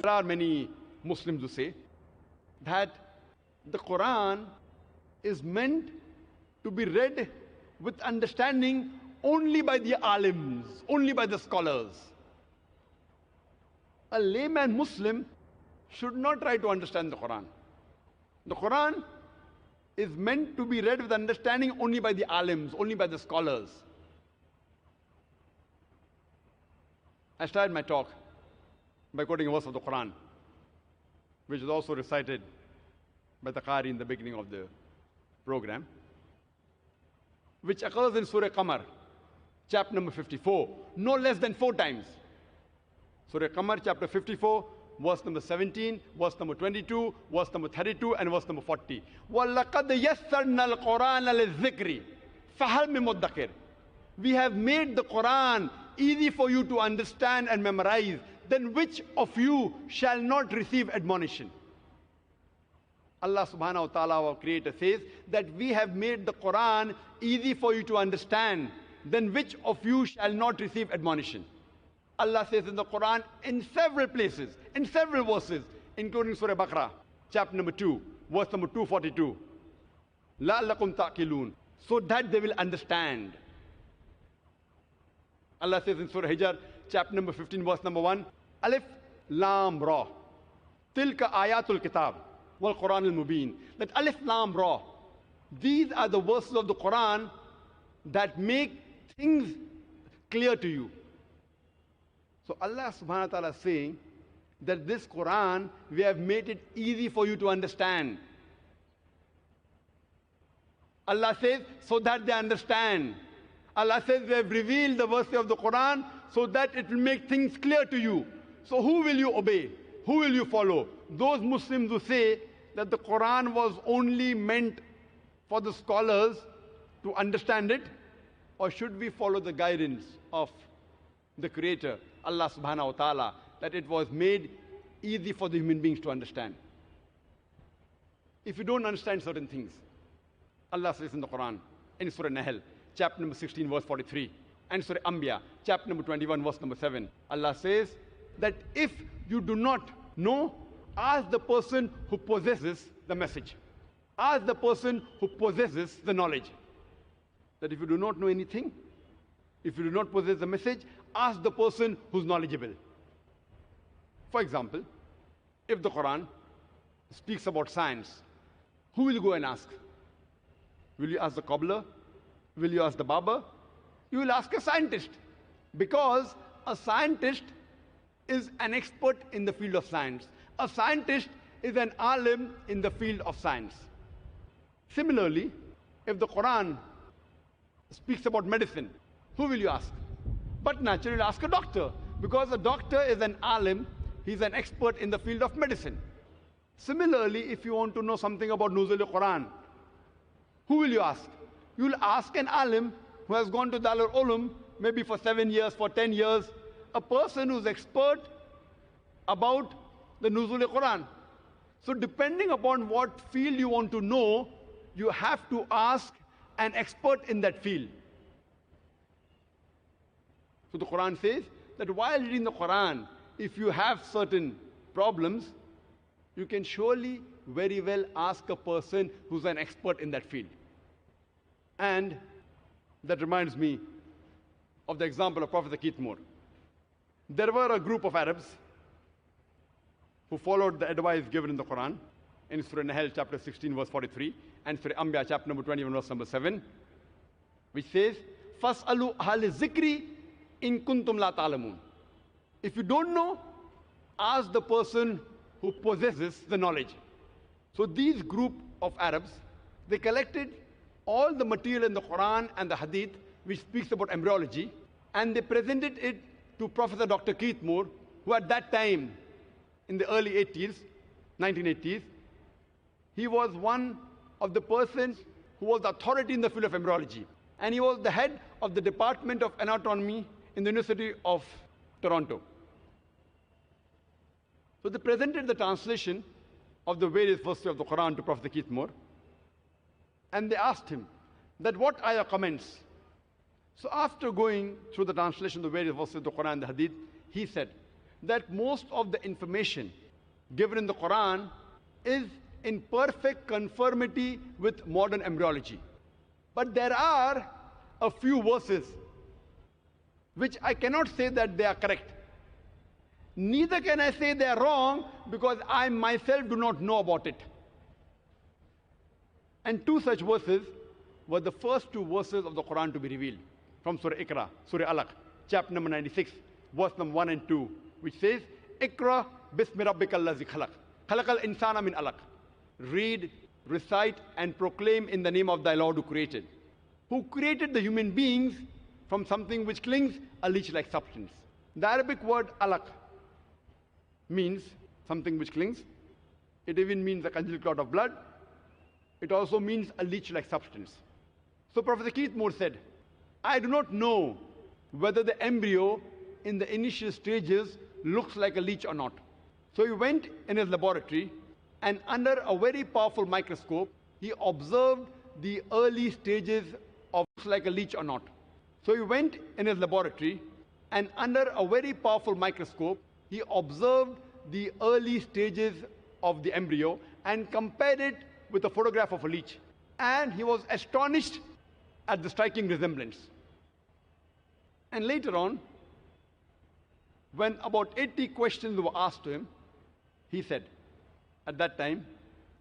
There are many Muslims who say that the Quran is meant to be read with understanding only by the alims, only by the scholars. A layman Muslim should not try to understand the Quran. The Quran is meant to be read with understanding only by the alims, only by the scholars. I started my talk by quoting a verse of the Quran, which is also recited by the Qari in the beginning of the program, which occurs in Surah Qamar, chapter number 54, no less than 4 times. Surah Qamar, chapter 54, verse number 17, verse number 22, verse number 32, and verse number 40. وَلَقَدْ يَسَّرْنَا الْقُرْآنَ لِلذِّكْرِ فَهَلْ مِن مُدَّكِرٍ. We have made the Quran easy for you to understand and memorize. Then which of you shall not receive admonition? Allah subhanahu wa ta'ala, our creator, says that we have made the Quran easy for you to understand. Then which of you shall not receive admonition? Allah says in the Quran in several places, in several verses, including Surah Baqarah, chapter number 2, verse number 242. لَعَلَّكُمْ تَعْقِلُونَ, so that they will understand. Allah says in Surah Hijr, chapter number 15, verse number 1, Alif Lam Ra, Tilka Ayatul Kitab, Wal Quran al Mubin. That Alif Lam Ra, these are the verses of the Quran that make things clear to you. So Allah subhanahu wa ta'ala is saying that this Quran, we have made it easy for you to understand. Allah says, so that they understand. Allah says, we have revealed the verses of the Quran so that it will make things clear to you. So who will you obey? Who will you follow? Those Muslims who say that the Quran was only meant for the scholars to understand it, or should we follow the guidance of the Creator, Allah subhanahu wa ta'ala, that it was made easy for the human beings to understand? If you don't understand certain things, Allah says in the Quran, in Surah Nahl, chapter number 16, verse 43, and Surah Anbiya, chapter number 21, verse number 7, Allah says that if you do not know, ask the person who possesses the message. Ask the person who possesses the knowledge. That if you do not know anything, if you do not possess the message, ask the person who's knowledgeable. For example, if the Quran speaks about science, who will you go and ask? Will you ask the cobbler? Will you ask the barber? You will ask a scientist, because a scientist is an expert in the field of science. A scientist is an alim in the field of science. Similarly, if the Quran speaks about medicine, who will you ask? But naturally, you'll ask a doctor, because a doctor is an alim, he's an expert in the field of medicine. Similarly, if you want to know something about Nuzul al-Quran, who will you ask? You'll ask an alim who has gone to Darul Ulum, maybe for 7 years, for 10 years, a person who's expert about the Nuzul al-Quran. So depending upon what field you want to know, you have to ask an expert in that field. So the Quran says that while reading the Quran, if you have certain problems, you can surely very well ask a person who's an expert in that field. And that reminds me of the example of Prophet Qur'an. There were a group of Arabs who followed the advice given in the Quran in Surah Nahl, chapter 16, verse 43, and Surah Anbiya, chapter number 21, verse number 7, which says, فَاسْأَلُوا أَهْلَ الذِّكْرِ إِن كُنْتُمْ لَا تَعْلَمُونَ. If you don't know, ask the person who possesses the knowledge. So these group of Arabs, they collected all the material in the Quran and the Hadith which speaks about embryology, and they presented it to Professor Dr. Keith Moore, who at that time, in the early 80s, 1980s, he was one of the persons who was the authority in the field of embryology. And he was the head of the Department of Anatomy in the University of Toronto. So they presented the translation of the various verses of the Quran to Professor Keith Moore, and they asked him that what are your comments? So after going through the translation of the various verses of the Quran and the Hadith, he said that most of the information given in the Qur'an is in perfect conformity with modern embryology. But there are a few verses which I cannot say that they are correct. Neither can I say they are wrong because I myself do not know about it. And two such verses were the first two verses of the Quran to be revealed from Surah Iqra, Surah Alaq, chapter number 96, verse number 1 and 2, which says, Iqra bismi rabbikal ladzi khalaq, khalaqal insana min alaq. Read, recite, and proclaim in the name of thy Lord who created the human beings from something which clings, a leech-like substance. The Arabic word alaq means something which clings. It even means a congealed clot of blood. It also means a leech-like substance. So Professor Keith Moore said, I do not know whether the embryo in the initial stages looks like a leech or not. So he went in his laboratory and under a very powerful microscope, he observed the early stages of looks like a leech or not. So he went in his laboratory and under a very powerful microscope, he observed the early stages of the embryo and compared it with a photograph of a leech. And he was astonished at the striking resemblance. And later on, when about 80 questions were asked to him, he said, at that time,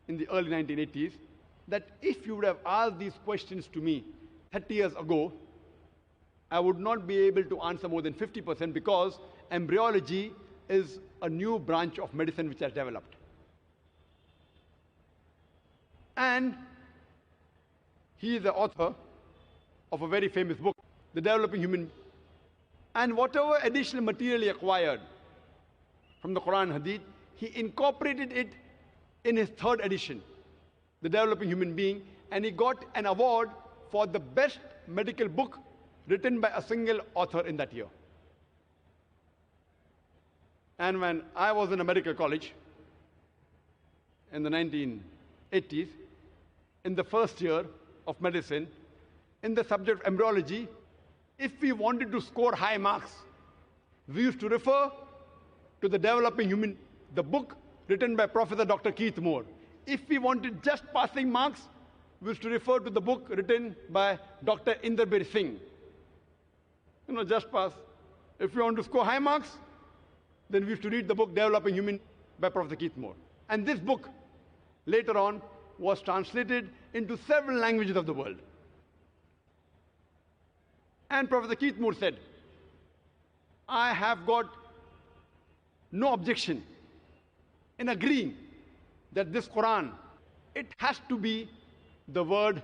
in the early 1980s, that if you would have asked these questions to me 30 years ago, I would not be able to answer more than 50% because embryology is a new branch of medicine which has developed. And he is the author of a very famous book, The Developing Human. And whatever additional material he acquired from the Quran Hadith, he incorporated it in his third edition, The Developing Human Being, and he got an award for the best medical book written by a single author in that year. And when I was in a medical college in the 1980s, in the first year of medicine, in the subject of embryology, if we wanted to score high marks, we used to refer to The Developing Human, the book written by Professor Dr. Keith Moore. If we wanted just passing marks, we used to refer to the book written by Dr. Inderbir Singh. Just pass. If we want to score high marks, then we used to read the book Developing Human by Professor Keith Moore. And this book, later on, was translated into several languages of the world. And Professor Keith Moore said, I have got no objection in agreeing that this Quran, it has to be the word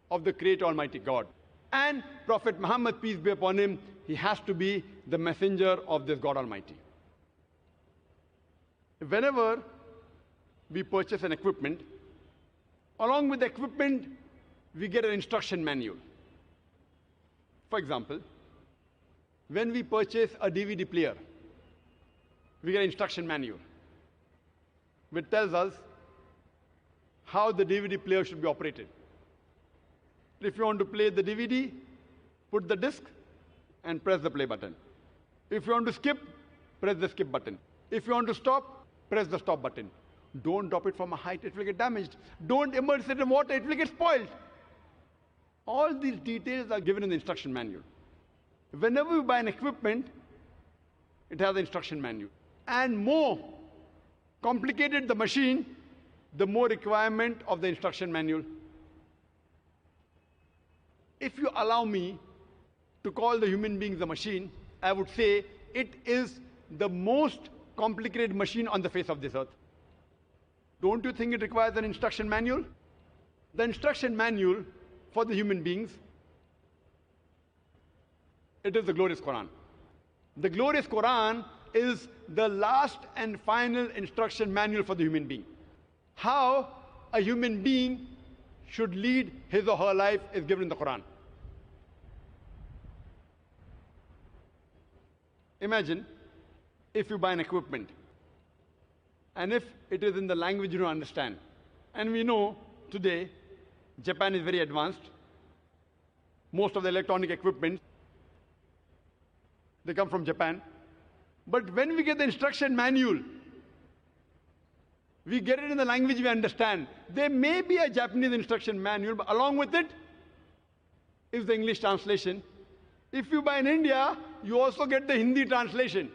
of the Creator Almighty God. And Prophet Muhammad, peace be upon him, he has to be the messenger of this God Almighty. Whenever we purchase an equipment, along with the equipment, we get an instruction manual. For example, when we purchase a DVD player, we get an instruction manual which tells us how the DVD player should be operated. If you want to play the DVD, put the disc and press the play button. If you want to skip, press the skip button. If you want to stop, press the stop button. Don't drop it from a height, it will get damaged. Don't immerse it in water, it will get spoiled. All these details are given in the instruction manual. Whenever you buy an equipment, it has an instruction manual. And more complicated the machine, the more requirement of the instruction manual. If you allow me to call the human being the machine, I would say it is the most complicated machine on the face of this earth. Don't you think it requires an instruction manual? The instruction manual for the human beings, it is the glorious Quran. The glorious Quran is the last and final instruction manual for the human being. How a human being should lead his or her life is given in the Quran. Imagine if you buy an equipment and if it is in the language you don't understand. And we know today Japan is very advanced. Most of the electronic equipment, they come from Japan. But when we get the instruction manual, we get it in the language we understand. There may be a Japanese instruction manual, but along with it is the English translation. If you buy in India, you also get the Hindi translation.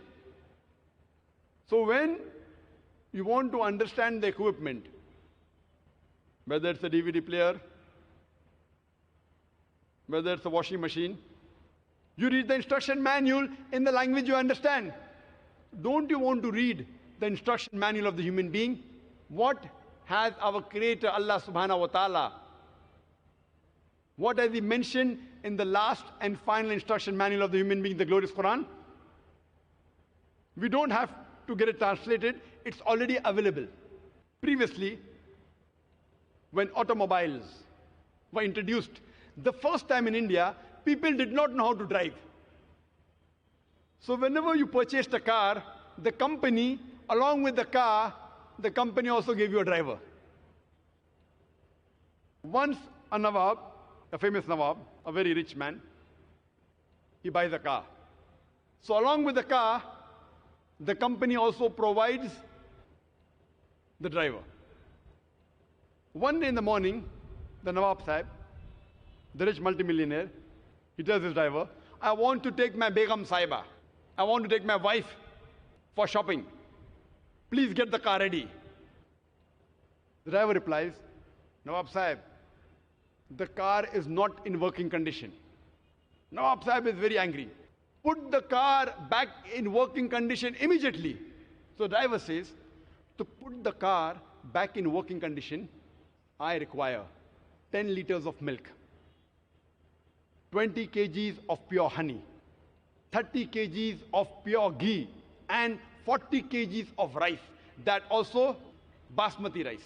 So when you want to understand the equipment, whether it's a DVD player, whether it's a washing machine, you read the instruction manual in the language you understand. Don't you want to read the instruction manual of the human being? What has our Creator, Allah subhanahu wa ta'ala, what has He mentioned in the last and final instruction manual of the human being, the glorious Qur'an? We don't have to get it translated. It's already available. Previously, when automobiles were introduced, the first time in India, people did not know how to drive. So whenever you purchased a car, the company, along with the car, the company also gave you a driver. Once a Nawab, a famous Nawab, a very rich man, he buys a car. So along with the car, the company also provides the driver. One day in the morning, the Nawab Sahib, the rich multimillionaire, he tells his driver, I want to take my Begum Saiba. I want to take my wife for shopping. Please get the car ready. The driver replies, Nawab Sahib, the car is not in working condition. Nawab Sahib is very angry. Put the car back in working condition immediately. So the driver says, to put the car back in working condition, I require 10 liters of milk, 20 kgs of pure honey, 30 kgs of pure ghee, and 40 kgs of rice. That also basmati rice.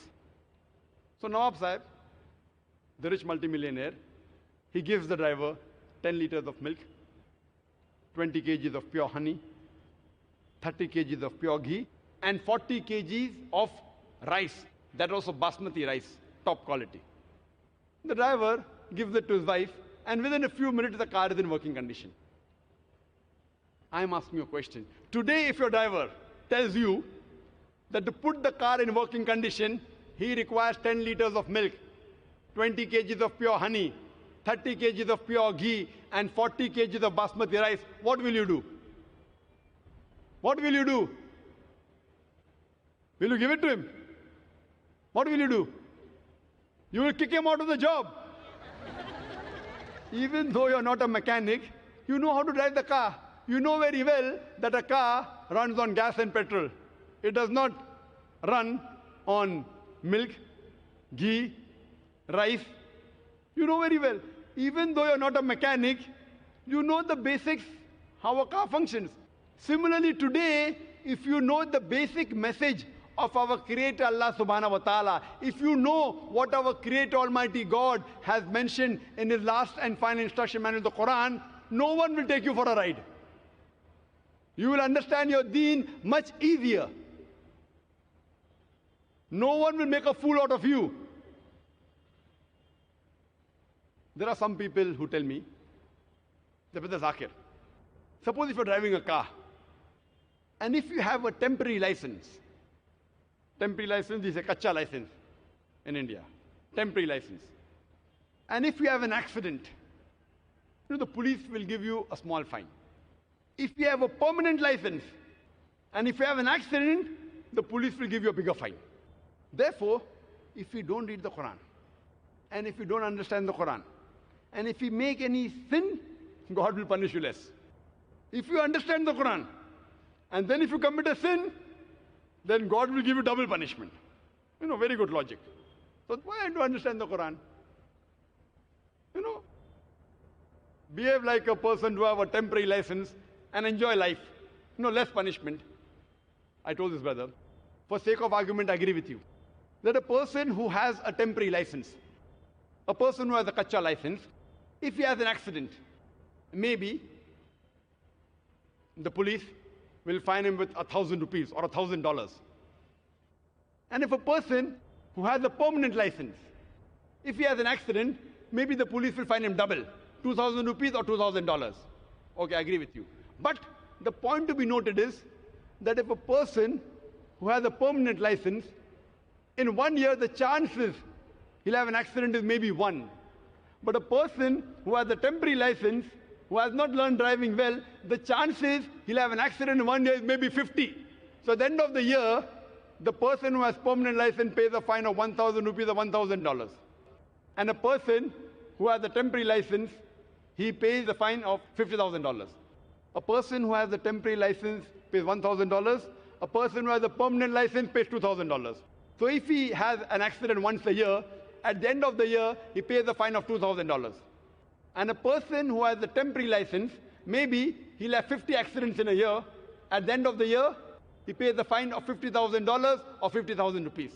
So Nawab Sahib, the rich multimillionaire, he gives the driver 10 liters of milk, 20 kgs of pure honey, 30 kgs of pure ghee, and 40 kgs of rice. That also basmati rice, top quality. The driver gives it to his wife, and within a few minutes, the car is in working condition. I'm asking you a question. Today, if your driver tells you that to put the car in working condition, he requires 10 liters of milk, 20 kgs of pure honey, 30 kgs of pure ghee, and 40 kgs of basmati rice, what will you do? What will you do? Will you give it to him? What will you do? You will kick him out of the job. Even though you're not a mechanic, you know how to drive the car. You know very well that a car runs on gas and petrol. It does not run on milk, ghee, rice. You know very well. Even though you're not a mechanic, you know the basics, how a car functions. Similarly, today, if you know the basic message of our Creator Allah subhanahu wa ta'ala, if you know what our Creator Almighty God has mentioned in His last and final instruction manual, the Qur'an, no one will take you for a ride. You will understand your deen much easier. No one will make a fool out of you. There are some people who tell me, Brother Zakir, suppose if you're driving a car, and if you have a temporary license is a kacha license in India, temporary license. And if you have an accident, the police will give you a small fine. If you have a permanent license, and if you have an accident, the police will give you a bigger fine. Therefore, if you don't read the Quran, and if you don't understand the Quran, and if you make any sin, God will punish you less. If you understand the Quran, and then if you commit a sin, then God will give you double punishment. Very good logic. So why don't you understand the Quran? Behave like a person who have a temporary license and enjoy life. Less punishment. I told this brother, for sake of argument, I agree with you, that a person who has a temporary license, a person who has a kacha license, if he has an accident, maybe the police will fine him with 1,000 rupees or $1,000. And if a person who has a permanent license, if he has an accident, maybe the police will fine him double, 2,000 rupees or $2,000. Okay, I agree with you. But the point to be noted is, that if a person who has a permanent license, in 1 year the chances he'll have an accident is maybe 1. But a person who has a temporary license, who has not learned driving well, the chances he'll have an accident in 1 year is maybe 50. So at the end of the year, the person who has permanent license pays a fine of 1,000 rupees or $1,000. And a person who has a temporary license, he pays a fine of $50,000. A person who has a temporary license pays $1,000. A person who has a permanent license pays $2,000. So if he has an accident once a year, at the end of the year, he pays a fine of $2,000. And a person who has a temporary license, maybe he'll have 50 accidents in a year. At the end of the year, he pays a fine of $50,000 or 50,000 rupees.